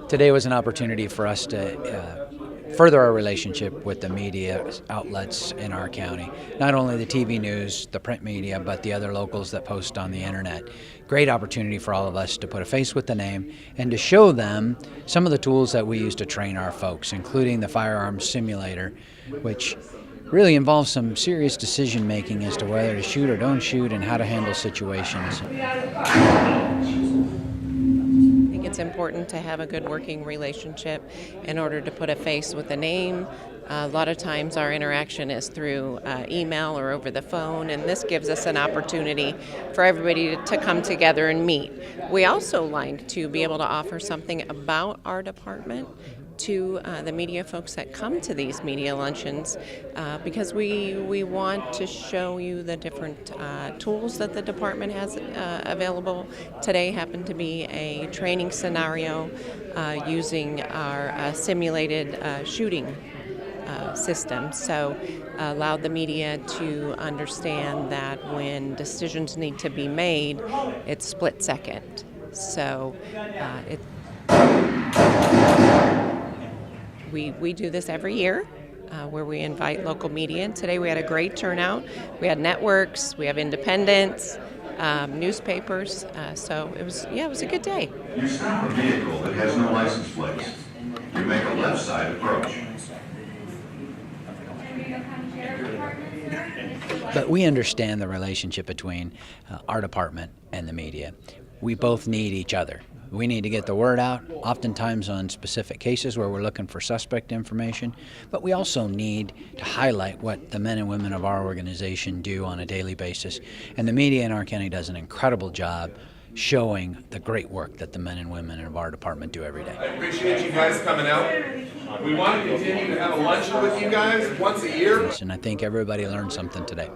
Today was an opportunity for us to further our relationship with the media outlets in our county. Not only the TV news, the print media, but the other locals that post on the internet. Great opportunity for all of us to put a face with the name and to show them some of the tools that we use to train our folks, including the firearms simulator, which really involves some serious decision making as to whether to shoot or don't shoot and how to handle situations. I think it's important to have a good working relationship in order to put a face with a name. A lot of times our interaction is through email or over the phone, and this gives us an opportunity for everybody to come together and meet. We also like to be able to offer something about our department to the media folks that come to these media luncheons because we want to show you the different tools that the department has available. Today happened to be a training scenario using our simulated shooting system, so allowed the media to understand that when decisions need to be made, it's split second. So we do this every year where we invite local media. And today we had a great turnout. We had networks, we have independents, newspapers. So it was a good day. You stop a vehicle that has no license plates. You make a left side approach. But we understand the relationship between our department and the media. We both need each other. We need to get the word out, oftentimes on specific cases where we're looking for suspect information, but we also need to highlight what the men and women of our organization do on a daily basis. And the media in our county does an incredible job showing the great work that the men and women of our department do every day. I appreciate you guys coming out. We want to continue to have a luncheon with you guys once a year. And I think everybody learned something today.